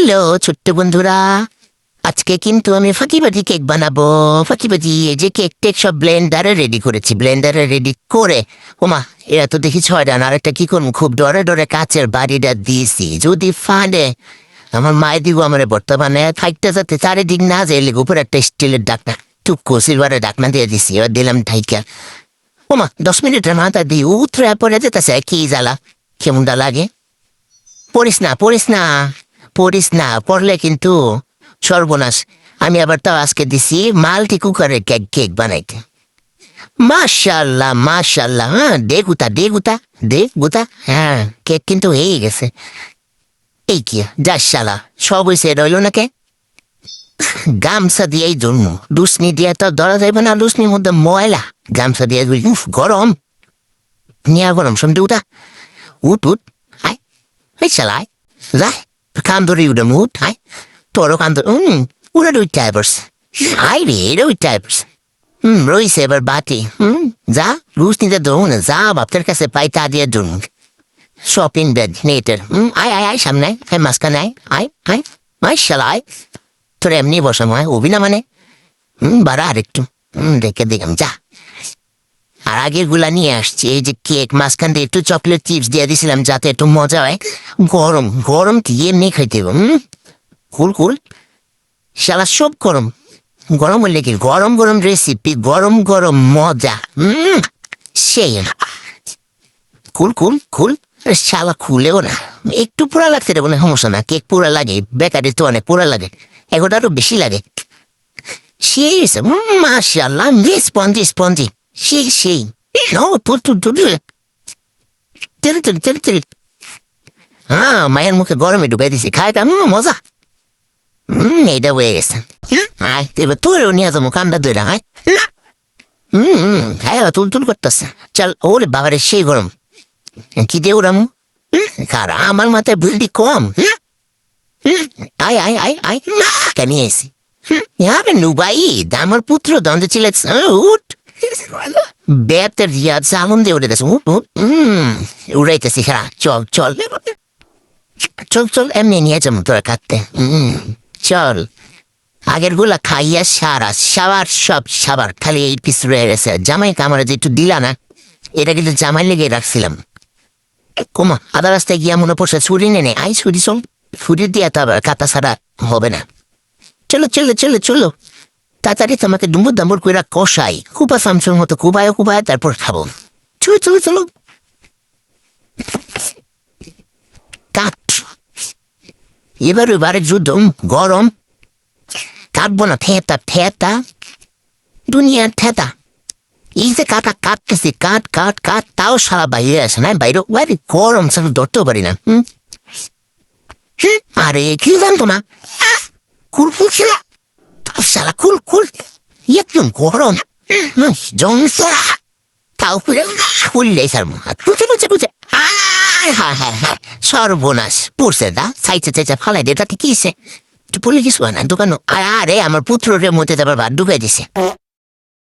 Hello ছোট্ট বন্ধুরা, আজকে কিন্তু আমি ফাঁকিবাজি কেক বানাবো। ফাঁকিবাজি এই যে কেক টেক সব ব্লেন্ডারে রেডি করেছি, ব্লেন্ডারে রেডি করে ওমা এরা তো দেখি ছয়টা, আর একটা কি করুন, খুব ডরে ডরে কাচের বাড়িটা দিয়েছি, যদি ফাঁদে আমার মায়ের দিব আমার বর্তমানে ফাইটটা যাতে চারিদিক না যায় লেগে উপরে একটা স্টিলের ডাকনা টুকু সিলভারের ডাকনা দিয়ে দিছি, এবার দিলাম ঠাইকা। ওমা 10 মিনিটের মাথা দিয়ে উতরে পরে যেতেছে, কি জ্বালা কেমনটা লাগে। পড়িস না পড়িস না পড়িস না, পড়লে কিন্তু সর্বনাশ। আমি আবার তাও আজকে দিছি মাল্টি কুকারের কেক কেক বানাইতে। মাশাল্লাহ মাশাল্লাহ, হ্যাঁ দে গুতা দে গুতা দে গুতা, হ্যাঁ কেক কিন্তু হয়ে গেছে। এই কি যাস শালা, সব হয়েছে রইল নাকি? গামছা দিয়ে এই জন্য লুসনি দিয়ে তো ধরা যাইবে না, লুসনির মধ্যে ময়লা। গামছা দিয়ে গরম নিয়ে গরম শুনতে উঠা উঠ উঠ আয়, এই শালা যা কান ধরে উঠে উঠ আয়, তোরও কান ধরে ওরা দুই টাইপার্স আই রে, এটা ওই টাইপার্স রয়েছে এবার বাটি যা লুস নিতে ধরুন, যা বাপের কাছে পাই তা দিয়ে ধরুন। শপিং ব্যাগ নেটের আয় আয় আয় সামনে আয়, মাঝখানে আয় আয় আয় আয় শালা আয়, তোর এমনি বসানো হয় অবি না মানে বাড়া আরেকটু দেখে দেখলাম যা। আর আগের গুলা নিয়ে আসছি, এই যে কেক মাঝখান দিয়ে একটু চকলেট চিপস দিয়ে দিছিলাম যাতে একটু মজা হয়। গরম গরম কি এমনি খাইতে কুল কুল শালা সব গরম। গরম হলে কি গরম গরম রেসিপি, গরম গরম মজা সেই কুল কুল কুল। শালা খুলেও না, একটু পোড়া লাগতে রে কোনো সমস্যা না, কেক পোড়া লাগে, বেকারি তো অনেক পোড়া লাগে, এগুলো আরো বেশি লাগে। সেই মাশাআল্লাহ স্পঞ্জি স্পঞ্জি সেই সেই হ্যাঁ মায়ের মুখে গরমে ডুবে দিছি, খাই মজা। এইটা হয়ে গেছে। আয় এবার তোরও নিয়ে যাবো কান্দা ধরে, আয় হ্যাঁ তুল তুল করতেছে। চল ওরে বাবারে সেই গরম, কি দিয়ে ওরাম কার আমার মাথায় বুদ্ধি কম। আয় আয় আয় আয় কেন এসি নুবাই আমার পুত্র দ্বন্দ্ব ছিল উঠ বেতের রিয়াদ সালন দিয়ে উঠে গেছে উড়াইতেছি। হ্যাঁ চল চল চল চল এমনি নিয়ে যাবো তোরা কাটতে চল। আগের গুলা খাইয়া সারা সাবার সব সাবার খালি এই পিস রয়ে গেছে। জামাই কামড়ে যে একটু দিলা না, এটা কিন্তু জামাই লেগে রাখছিলাম। কোমা আধা রাস্তায় গিয়া মনে পড়ছে ছুরি নেনে আই ছুরি চল, ছুরি দিয়ে তো আবার কাটা ছাড়া হবে না। চলো চলো চলো চলো তাড়াতাড়ি তোমাকে ডুম্বুর দাম্বুর কইরা কষাই, কুপা সামসুর মতো কুবায় কুবায় তারপর খাবো। চলো চলো চলো কাট। এবার এবারে যুদ্ধ গরম, কাটবো না থেতা থেতা দুনিয়ার থেতা। এই যে কাটা কাটতেছি কাট কাট কাট তাও সারা বাইরে আসে না, বাইরে বাইরে গরম সারা ধরতেও পারি না। আরে কি জানতো না কুল কুল খেলা সারা কুল কুল একদম গরম জংসরা তাও ফুললে সার বুঝে বুঝে বুঝে হ্যাঁ হ্যাঁ হ্যাঁ সর্বনাশ পড়ছে দা সাইচে চাইচা ফালাই দে, তাতে কিসে বলে কিছু না দোকানো। আরে আমার পুত্র রে মধ্যে আবার ভাত ঢুকাই দিছে।